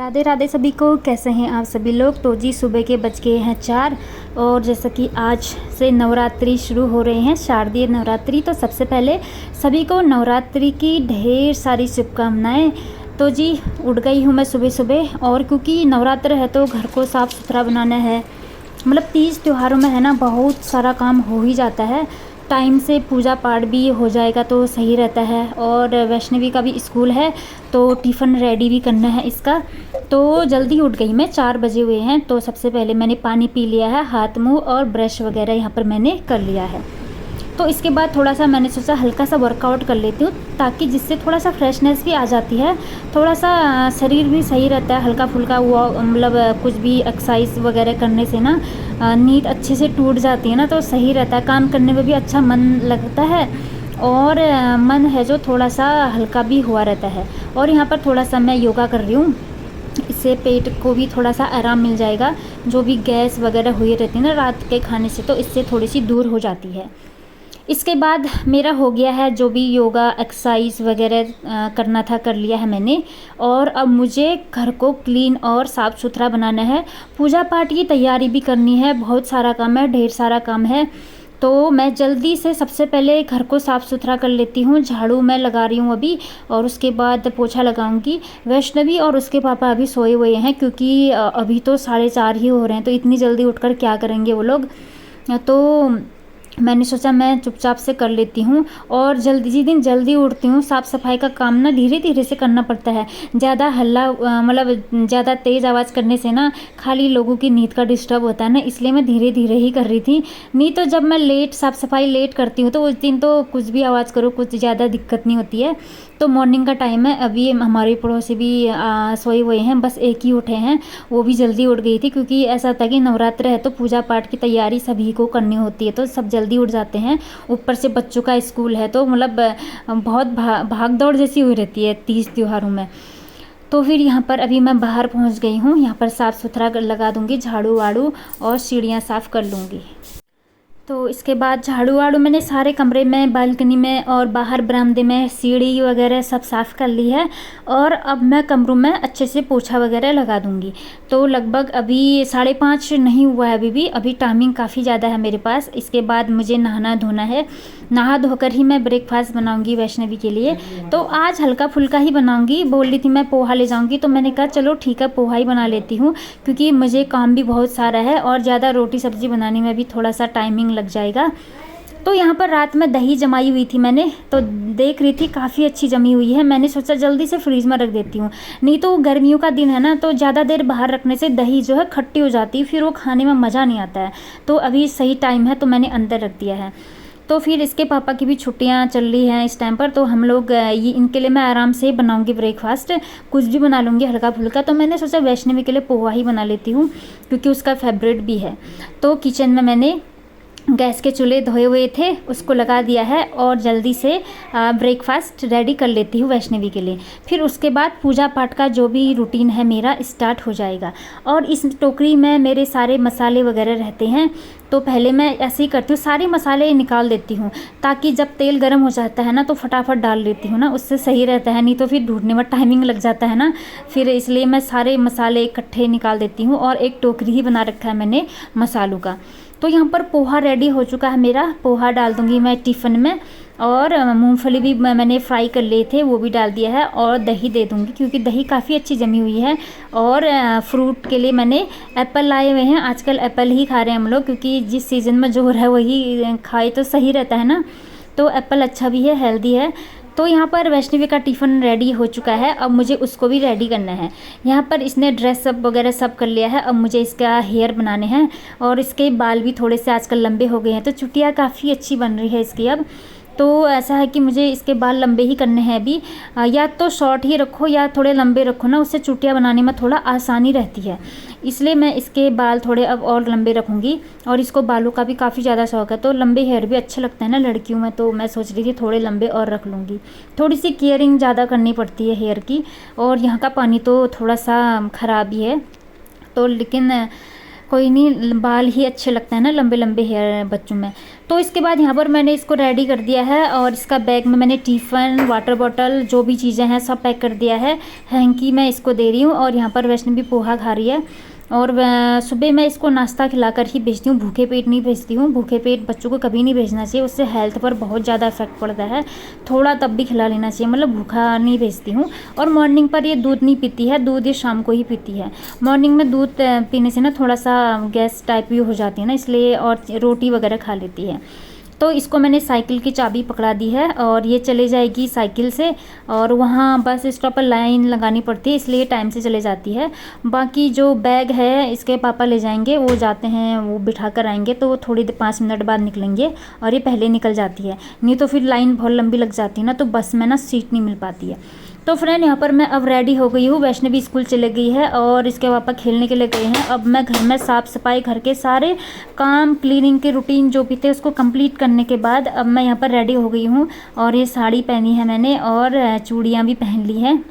राधे राधे सभी को। कैसे हैं आप सभी लोग। तो जी सुबह के बज गए हैं 4 और जैसा कि आज से नवरात्रि शुरू हो रहे हैं, शारदीय नवरात्रि। तो सबसे पहले सभी को नवरात्रि की ढेर सारी शुभकामनाएं। तो जी उठ गई हूँ मैं सुबह सुबह, और क्योंकि नवरात्र है तो घर को साफ़ सुथरा बनाना है। मतलब तीज त्योहारों में है ना, बहुत सारा काम हो ही जाता है। टाइम से पूजा पाठ भी हो जाएगा तो सही रहता है। और वैष्णवी का भी स्कूल है तो टिफ़िन रेडी भी करना है इसका। तो जल्दी उठ गई मैं, 4 बजे हुए हैं। तो सबसे पहले मैंने पानी पी लिया है, हाथ मुंह और ब्रश वगैरह यहाँ पर मैंने कर लिया है। तो इसके बाद थोड़ा सा मैंने सोचा हल्का सा वर्कआउट कर लेती हूँ, ताकि जिससे थोड़ा सा फ्रेशनेस भी आ जाती है, थोड़ा सा शरीर भी सही रहता है। हल्का फुल्का वो मतलब कुछ भी एक्सरसाइज वगैरह करने से ना नींद अच्छे से टूट जाती है ना, तो सही रहता है। काम करने में भी अच्छा मन लगता है और मन है जो थोड़ा सा हल्का भी हुआ रहता है। और यहाँ पर थोड़ा सा मैं योगा कर रही हूँ, इससे पेट को भी थोड़ा सा आराम मिल जाएगा। जो भी गैस वगैरह हुई रहती है ना रात के खाने से, तो इससे थोड़ी सी दूर हो जाती है। इसके बाद मेरा हो गया है जो भी योगा एक्सरसाइज वगैरह करना था, कर लिया है मैंने। और अब मुझे घर को क्लीन और साफ़ सुथरा बनाना है। पूजा पाठ की तैयारी भी करनी है, बहुत सारा काम है, ढेर सारा काम है। तो मैं जल्दी से सबसे पहले घर को साफ़ सुथरा कर लेती हूँ। झाड़ू मैं लगा रही हूँ अभी, और उसके बाद पोछा लगाऊंगी। वैष्णवी और उसके पापा अभी सोए हुए हैं, क्योंकि अभी तो 4:30 ही हो रहे हैं, तो इतनी जल्दी उठकर क्या करेंगे वो लोग। तो मैंने सोचा मैं चुपचाप से कर लेती हूँ। और जिस दिन जल्दी उठती हूँ, साफ़ सफाई का काम ना धीरे धीरे से करना पड़ता है। ज़्यादा हल्ला मतलब ज़्यादा तेज़ आवाज़ करने से ना खाली लोगों की नींद का डिस्टर्ब होता है ना, इसलिए मैं धीरे धीरे ही कर रही थी। नहीं तो जब मैं साफ़ सफाई लेट करती हूँ तो उस दिन तो कुछ भी आवाज़ करो, कुछ ज़्यादा दिक्कत नहीं होती है। तो मॉर्निंग का टाइम है, अभी हमारे पड़ोसी भी सोए हुए हैं, बस एक ही उठे हैं, वो भी जल्दी उठ गई थी। क्योंकि ऐसा था कि नवरात्र है तो पूजा पाठ की तैयारी सभी को करनी होती है, तो सब जल्दी उठ जाते हैं। ऊपर से बच्चों का स्कूल है, तो मतलब बहुत भाग दौड़ जैसी हुई रहती है तीज त्योहारों में। तो फिर यहाँ पर अभी मैं बाहर पहुँच गई हूँ। यहाँ पर साफ़ सुथरा लगा दूँगी, झाड़ू वाड़ू और सीढ़ियाँ साफ़ कर लूँगी। तो इसके बाद झाड़ू वाड़ू मैंने सारे कमरे में, बालकनी में और बाहर बरामदे में सीढ़ी वगैरह सब साफ़ कर ली है। और अब मैं कमरों में अच्छे से पोछा वगैरह लगा दूंगी। तो लगभग अभी 5:30 नहीं हुआ है अभी टाइमिंग काफ़ी ज़्यादा है मेरे पास। इसके बाद मुझे नहाना धोना है, नहा धोकर ही मैं ब्रेकफास्ट बनाऊंगी वैष्णवी के लिए। तो आज हल्का फुल्का ही बनाऊंगी। बोल रही थी मैं पोहा ले जाऊंगी, तो मैंने कहा चलो ठीक है पोहा ही बना लेती हूँ, क्योंकि मुझे काम भी बहुत सारा है और ज़्यादा रोटी सब्ज़ी बनाने में भी थोड़ा सा टाइमिंग लग जाएगा। तो यहाँ पर रात में दही जमाई हुई थी मैंने, तो देख रही थी काफ़ी अच्छी जमी हुई है। मैंने सोचा जल्दी से फ्रीज में रख देती हूँ, नहीं तो गर्मियों का दिन है ना, तो ज़्यादा देर बाहर रखने से दही जो है खट्टी हो जाती है, फिर वो खाने में मज़ा नहीं आता है। तो अभी सही टाइम है तो मैंने अंदर रख दिया है। तो फिर इसके पापा की भी छुट्टियां चल रही हैं इस टाइम पर, तो हम लोग ये इनके लिए मैं आराम से बनाऊंगी ब्रेकफास्ट, कुछ भी बना लूँगी हल्का फुल्का। तो मैंने सोचा वैष्णवी के लिए पोहा ही बना लेती हूँ, क्योंकि उसका फेवरेट भी है। तो किचन में मैंने गैस के चूल्हे धोए हुए थे, उसको लगा दिया है और जल्दी से ब्रेकफास्ट रेडी कर लेती हूँ वैष्णवी के लिए। फिर उसके बाद पूजा पाठ का जो भी रूटीन है मेरा स्टार्ट हो जाएगा। और इस टोकरी में मेरे सारे मसाले वगैरह रहते हैं, तो पहले मैं ऐसे ही करती हूँ, सारे मसाले निकाल देती हूँ, ताकि जब तेल गर्म हो जाता है ना तो फटाफट डाल लेती हूँ ना, उससे सही रहता है। नहीं तो फिर ढूंढने में टाइमिंग लग जाता है ना, फिर इसलिए मैं सारे मसाले इकट्ठे निकाल देती हूँ। और एक टोकरी ही बना रखा है मैंने मसालों का। तो यहाँ पर पोहा रेडी हो चुका है मेरा, पोहा डाल दूँगी मैं टिफ़िन में। और मूंगफली भी मैंने फ्राई कर लिए थे, वो भी डाल दिया है। और दही दे दूँगी, क्योंकि दही काफ़ी अच्छी जमी हुई है। और फ्रूट के लिए मैंने एप्पल लाए हुए हैं, आजकल एप्पल ही खा रहे हैं हम लोग, क्योंकि जिस सीज़न में जो हो रहा है वही खाए तो सही रहता है ना। तो एप्पल अच्छा भी है, हेल्दी है। तो यहाँ पर वैष्णवी का टिफ़िन रेडी हो चुका है, अब मुझे उसको भी रेडी करना है। यहाँ पर इसने ड्रेस अप वगैरह सब कर लिया है, अब मुझे इसका हेयर बनाने हैं। और इसके बाल भी थोड़े से आजकल लंबे हो गए हैं, तो चुटिया काफ़ी अच्छी बन रही है इसकी अब। तो ऐसा है कि मुझे इसके बाल लंबे ही करने हैं अभी, या तो शॉर्ट ही रखो या थोड़े लंबे रखो ना, उससे चुटिया बनाने में थोड़ा आसानी रहती है। इसलिए मैं इसके बाल थोड़े अब और लंबे रखूँगी। और इसको बालों का भी काफ़ी ज़्यादा शौक है, तो लंबे हेयर भी अच्छे लगते हैं ना लड़कियों में, तो मैं सोच रही थी थोड़े लंबे और रख लूँगी। थोड़ी सी केयरिंग ज़्यादा करनी पड़ती है हेयर की। और यहाँ का पानी तो थोड़ा सा ख़राब ही है, तो लेकिन कोई नहीं, बाल ही अच्छे लगते हैं ना लंबे लंबे हेयर बच्चों में। तो इसके बाद यहाँ पर मैंने इसको रेडी कर दिया है और इसका बैग में मैंने टिफ़िन, वाटर बॉटल, जो भी चीज़ें हैं सब पैक कर दिया है। हैंकी मैं इसको दे रही हूँ और यहाँ पर वैष्णवी पोहा खा रही है। और सुबह मैं इसको नाश्ता खिलाकर ही भेजती हूँ, भूखे पेट नहीं भेजती हूँ। भूखे पेट बच्चों को कभी नहीं भेजना चाहिए, उससे हेल्थ पर बहुत ज़्यादा इफेक्ट पड़ता है। थोड़ा तब भी खिला लेना चाहिए, मतलब भूखा नहीं भेजती हूँ। और मॉर्निंग पर ये दूध नहीं पीती है, दूध ये शाम को ही पीती है। मॉर्निंग में दूध पीने से ना थोड़ा सा गैस टाइप भी हो जाती है ना, इसलिए, और रोटी वगैरह खा लेती है। तो इसको मैंने साइकिल की चाबी पकड़ा दी है और ये चले जाएगी साइकिल से, और वहाँ बस स्टॉप पर लाइन लगानी पड़ती है, इसलिए टाइम से चले जाती है। बाकी जो बैग है इसके पापा ले जाएंगे, वो जाते हैं, वो बिठा कर आएंगे, तो वो थोड़ी देर 5 मिनट बाद निकलेंगे और ये पहले निकल जाती है। नहीं तो फिर लाइन बहुत लंबी लग जाती है ना, तो बस में ना सीट नहीं मिल पाती है। तो फ्रेंड यहाँ पर मैं अब रेडी हो गई हूँ। वैष्णवी स्कूल चले गई है और इसके पापा खेलने के लिए गए हैं। अब मैं घर में साफ़ सफाई, घर के सारे काम, क्लीनिंग के रूटीन जो भी थे उसको कंप्लीट करने के बाद अब मैं यहाँ पर रेडी हो गई हूँ। और ये साड़ी पहनी है मैंने और चूड़ियाँ भी पहन ली हैं।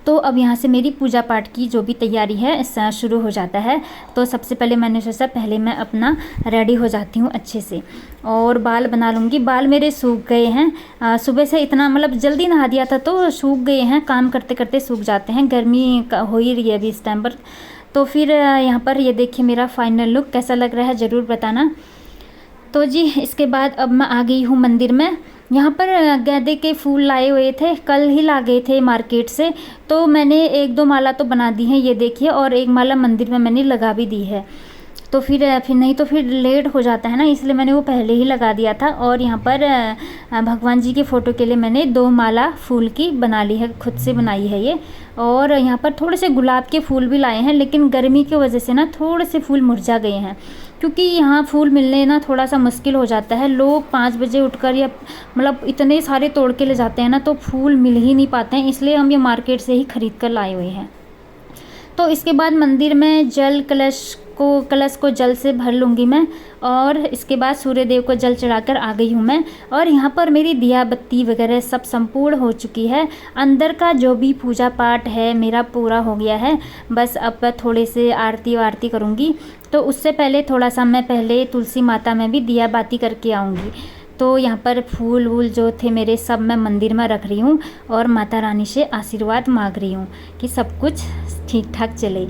तो अब यहाँ से मेरी पूजा पाठ की जो भी तैयारी है शुरू हो जाता है। तो सबसे पहले मैंने सोचा पहले मैं अपना रेडी हो जाती हूँ अच्छे से और बाल बना लूँगी। बाल मेरे सूख गए हैं, सुबह से इतना मतलब जल्दी नहा दिया था तो सूख गए हैं, काम करते करते सूख जाते हैं। गर्मी हो ही रही है अभी इस टाइम पर। तो फिर यहाँ पर ये देखिए मेरा फाइनल लुक कैसा लग रहा है ज़रूर बताना। तो जी इसके बाद अब मैं आ गई हूँ मंदिर में। यहाँ पर गेंदे के फूल लाए हुए थे, कल ही ला गए थे मार्केट से। तो मैंने 1-2 माला तो बना दी हैं, ये देखिए, और 1 माला मंदिर में मैंने लगा भी दी है। तो फिर नहीं तो फिर लेट हो जाता है ना, इसलिए मैंने वो पहले ही लगा दिया था। और यहाँ पर भगवान जी की फ़ोटो के लिए मैंने 2 माला फूल की बना ली है, खुद से बनाई है ये। और यहाँ पर थोड़े से गुलाब के फूल भी लाए हैं, लेकिन गर्मी की वजह से ना थोड़े से फूल मुरझा गए हैं, क्योंकि यहाँ फूल मिलने ना थोड़ा सा मुश्किल हो जाता है। लोग 5 बजे उठकर या मतलब इतने सारे तोड़ के ले जाते हैं ना, तो फूल मिल ही नहीं पाते हैं, इसलिए हम ये मार्केट से ही ख़रीद कर लाए हुए हैं। तो इसके बाद मंदिर में कलश को जल से भर लूँगी मैं, और इसके बाद सूर्य देव को जल चढ़ाकर आ गई हूँ मैं। और यहाँ पर मेरी दिया बत्ती वगैरह सब संपूर्ण हो चुकी है। अंदर का जो भी पूजा पाठ है मेरा पूरा हो गया है। बस अब थोड़े से आरती वारती करूँगी, तो उससे पहले थोड़ा सा मैं पहले तुलसी माता में भी दिया बाती करके आऊँगी। तो यहाँ पर फूल वूल जो थे मेरे सब मैं मंदिर में रख रही हूँ और माता रानी से आशीर्वाद मांग रही हूँ कि सब कुछ ठीक ठाक चले।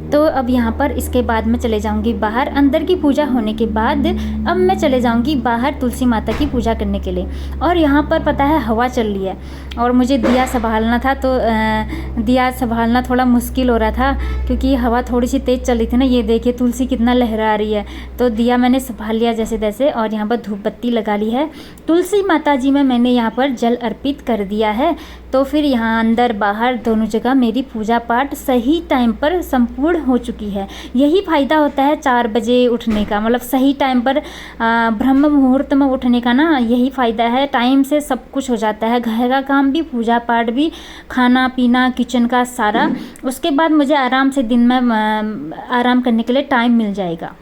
तो अब यहाँ पर इसके बाद मैं चले जाऊँगी बाहर। अंदर की पूजा होने के बाद अब मैं चले जाऊँगी बाहर तुलसी माता की पूजा करने के लिए। और यहाँ पर पता है हवा चल रही है और मुझे दिया संभालना था, तो दिया संभालना थोड़ा मुश्किल हो रहा था क्योंकि हवा थोड़ी सी तेज़ चल रही थी ना। ये देखिए तुलसी कितना लहरा रही है, तो दिया मैंने संभाल लिया जैसे तैसे। और यहाँ पर धूप बत्ती लगा ली है। तुलसी माता जी में मैंने यहाँ पर जल अर्पित कर दिया है। तो फिर यहाँ अंदर बाहर दोनों जगह मेरी पूजा पाठ सही टाइम पर संपूर्ण हो चुकी है। यही फ़ायदा होता है 4 बजे उठने का, मतलब सही टाइम पर ब्रह्म मुहूर्त में उठने का ना, यही फ़ायदा है। टाइम से सब कुछ हो जाता है, घर का काम भी, पूजा पाठ भी, खाना पीना, किचन का सारा। उसके बाद मुझे आराम से दिन में आराम करने के लिए टाइम मिल जाएगा।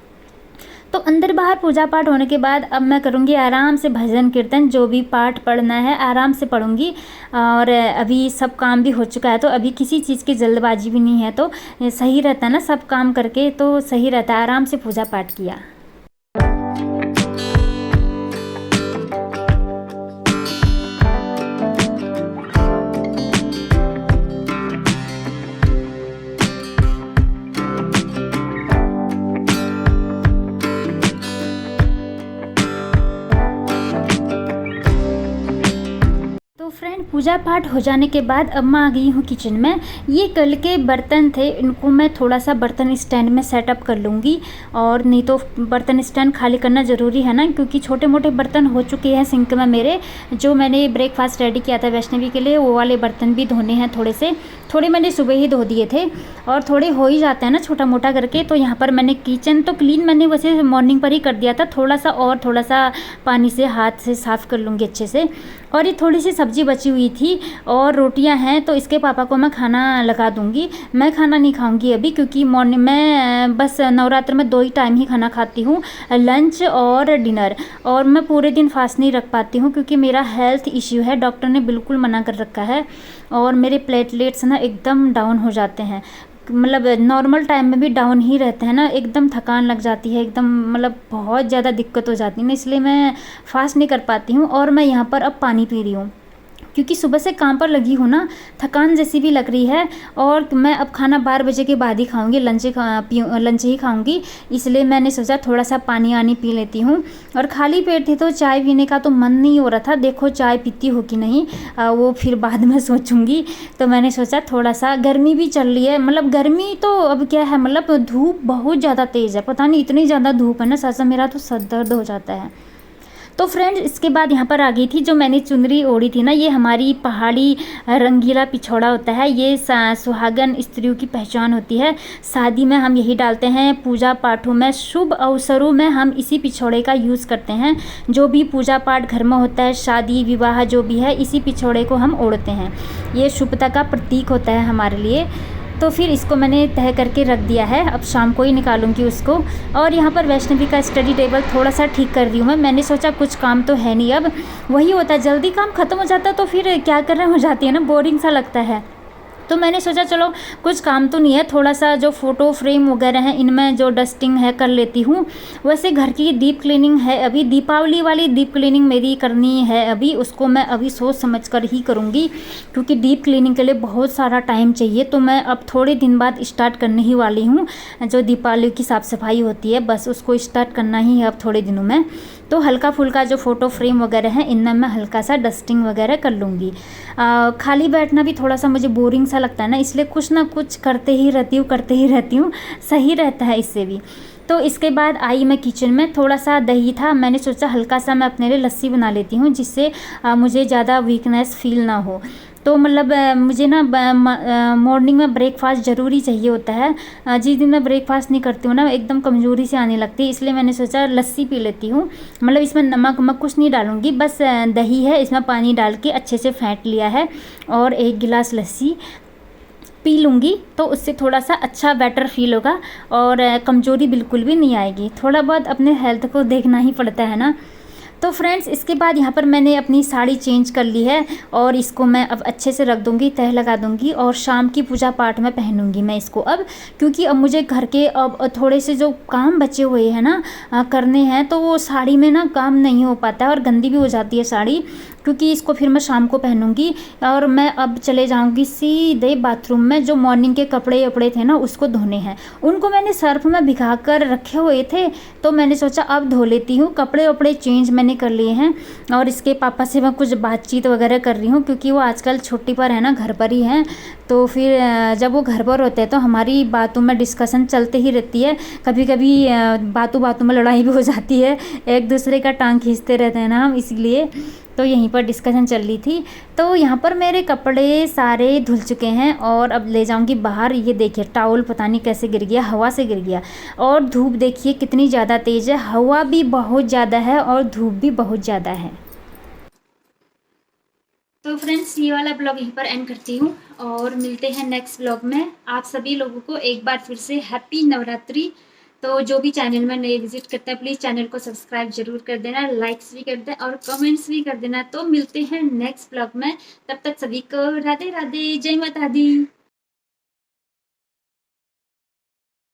तो अंदर बाहर पूजा पाठ होने के बाद अब मैं करूँगी आराम से भजन कीर्तन, जो भी पाठ पढ़ना है आराम से पढ़ूँगी। और अभी सब काम भी हो चुका है, तो अभी किसी चीज़ की जल्दबाजी भी नहीं है, तो सही रहता है ना, सब काम करके तो सही रहता है। आराम से पूजा पाठ किया। फ्रेंड पूजा पाठ हो जाने के बाद अब मैं आ गई हूँ किचन में। ये कल के बर्तन थे, इनको मैं थोड़ा सा बर्तन स्टैंड में सेटअप कर लूँगी। और नहीं तो बर्तन स्टैंड खाली करना ज़रूरी है ना, क्योंकि छोटे मोटे बर्तन हो चुके हैं सिंक में मेरे। जो मैंने ब्रेकफास्ट रेडी किया था वैष्णवी के लिए, वो वाले बर्तन भी धोने हैं थोड़े से। थोड़े मैंने सुबह ही धो दिए थे और थोड़े हो ही जाते हैं ना छोटा मोटा करके। तो यहाँ पर मैंने किचन तो क्लीन मैंने वैसे मॉर्निंग पर ही कर दिया था, थोड़ा सा पानी से हाथ से साफ़ कर लूँगी अच्छे से। और ये थोड़ी सी सब्ज़ी बची हुई थी और रोटियां हैं, तो इसके पापा को मैं खाना लगा दूंगी। मैं खाना नहीं खाऊंगी अभी, क्योंकि मॉर्निंग में बस नवरात्र में 2 ही टाइम ही खाना खाती हूँ, लंच और डिनर। और मैं पूरे दिन फास्ट नहीं रख पाती हूँ क्योंकि मेरा हेल्थ इश्यू है, डॉक्टर ने बिल्कुल मना कर रखा है। और मेरे प्लेटलेट्स ना एकदम डाउन हो जाते हैं, मतलब नॉर्मल टाइम में भी डाउन ही रहते हैं ना, एकदम थकान लग जाती है, एकदम मतलब बहुत ज़्यादा दिक्कत हो जाती है ना, इसलिए मैं फास्ट नहीं कर पाती हूँ। और मैं यहाँ पर अब पानी पी रही हूँ क्योंकि सुबह से काम पर लगी हूँ ना, थकान जैसी भी लग रही है। और मैं अब खाना 12 बजे के बाद ही खाऊंगी, लंच ही खाऊंगी, इसलिए मैंने सोचा थोड़ा सा पानी आनी पी लेती हूँ। और खाली पेट थी तो चाय पीने का तो मन नहीं हो रहा था, देखो चाय पीती हो कि नहीं वो फिर बाद में सोचूंगी। तो मैंने सोचा थोड़ा सा, गर्मी भी चल रही है, मतलब गर्मी तो अब क्या है, मतलब धूप बहुत ज़्यादा तेज़ है, पता नहीं इतनी ज़्यादा धूप है ना, सच में मेरा तो सर दर्द हो जाता है। तो फ्रेंड्स इसके बाद यहाँ पर आ गई थी जो मैंने चुनरी ओढ़ी थी ना, ये हमारी पहाड़ी रंगीला पिछौड़ा होता है, ये सुहागन स्त्रियों की पहचान होती है। शादी में हम यही डालते हैं, पूजा पाठों में, शुभ अवसरों में हम इसी पिछौड़े का यूज़ करते हैं। जो भी पूजा पाठ घर में होता है, शादी विवाह जो भी है, इसी पिछौड़े को हम ओढ़ते हैं। ये शुभता का प्रतीक होता है हमारे लिए। तो फिर इसको मैंने तह करके रख दिया है, अब शाम को ही निकालूंगी उसको। और यहाँ पर वैष्णवी का स्टडी टेबल थोड़ा सा ठीक कर रही हूँ मैं, मैंने सोचा कुछ काम तो है नहीं, अब वही होता है जल्दी काम ख़त्म हो जाता है तो फिर क्या करना हो जाती है ना, बोरिंग सा लगता है। तो मैंने सोचा चलो कुछ काम तो नहीं है, थोड़ा सा जो फ़ोटो फ्रेम वगैरह हैं इनमें जो डस्टिंग है कर लेती हूँ। वैसे घर की डीप क्लीनिंग है, अभी दीपावली वाली डीप क्लीनिंग मेरी करनी है, अभी उसको मैं अभी सोच समझ कर ही करूँगी, क्योंकि डीप क्लीनिंग के लिए बहुत सारा टाइम चाहिए। तो मैं अब थोड़े दिन बाद स्टार्ट करने ही वाली हूँ, जो दीपावली की साफ़ सफाई होती है बस उसको स्टार्ट करना ही है अब थोड़े दिनों में। तो हल्का फुल्का जो फ़ोटो फ्रेम वगैरह हैं इनमें मैं हल्का सा डस्टिंग वगैरह कर लूँगी। खाली बैठना भी थोड़ा सा मुझे बोरिंग सा लगता है ना, इसलिए कुछ ना कुछ करते ही रहती हूँ, सही रहता है इससे भी। तो इसके बाद आई मैं किचन में, थोड़ा सा दही था, मैंने सोचा हल्का सा मैं अपने लिए लस्सी बना लेती हूँ, जिससे मुझे ज़्यादा वीकनेस फील ना हो। तो मतलब मुझे ना मॉर्निंग में ब्रेकफास्ट ज़रूरी चाहिए होता है। जिस दिन मैं ब्रेकफास्ट नहीं करती हूँ ना, एकदम कमज़ोरी से आने लगती है, इसलिए मैंने सोचा लस्सी पी लेती हूँ। मतलब इसमें नमक वमक कुछ नहीं डालूँगी, बस दही है, इसमें पानी डाल के अच्छे से फेंट लिया है और 1 गिलास लस्सी पी लूँगी, तो उससे थोड़ा सा अच्छा बेटर फील होगा और कमज़ोरी बिल्कुल भी नहीं आएगी। थोड़ा बहुत अपने हेल्थ को देखना ही पड़ता है ना। तो फ्रेंड्स इसके बाद यहाँ पर मैंने अपनी साड़ी चेंज कर ली है और इसको मैं अब अच्छे से रख दूँगी, तह लगा दूँगी और शाम की पूजा पाठ में पहनूँगी मैं इसको अब, क्योंकि अब मुझे घर के अब थोड़े से जो काम बचे हुए हैं ना करने हैं, तो वो साड़ी में ना काम नहीं हो पाता है और गंदी भी हो जाती है साड़ी, क्योंकि इसको फिर मैं शाम को पहनूंगी। और मैं अब चले जाऊंगी सीधे बाथरूम में, जो मॉर्निंग के कपड़े वपड़े थे ना उसको धोने हैं, उनको मैंने सर्फ में भिगा कर रखे हुए थे, तो मैंने सोचा अब धो लेती हूँ। कपड़े वपड़े चेंज मैंने कर लिए हैं और इसके पापा से मैं कुछ बातचीत वगैरह कर रही हूँ, क्योंकि वो आजकल छुट्टी पर है ना, घर पर ही हैं। तो फिर जब वो घर पर होते हैं तो हमारी बातों में डिस्कशन चलते ही रहती है, कभी कभी बातों बातों में लड़ाई भी हो जाती है, एक दूसरे का टांग खींचते रहते हैं ना हम, इसलिए तो यहीं पर डिस्कशन चल रही थी। तो यहाँ पर मेरे कपड़े सारे धुल चुके हैं और अब ले जाऊंगी बाहर। ये देखिए टावल पता नहीं कैसे गिर गया, हवा से गिर गया, और धूप देखिए कितनी ज़्यादा तेज़ है, हवा भी बहुत ज़्यादा है और धूप भी बहुत ज़्यादा है। तो फ्रेंड्स ये वाला ब्लॉग यहीं पर एंड करती हूँ और मिलते हैं नेक्स्ट ब्लॉग में। आप सभी लोगों को एक बार फिर से हैप्पी नवरात्रि। तो जो भी चैनल में नए विजिट करता है प्लीज़ चैनल को सब्सक्राइब जरूर कर देना, लाइक्स भी कर देना और कमेंट्स भी कर देना। तो मिलते हैं नेक्स्ट ब्लॉग में, तब तक सभी को राधे राधे, जय माता दी।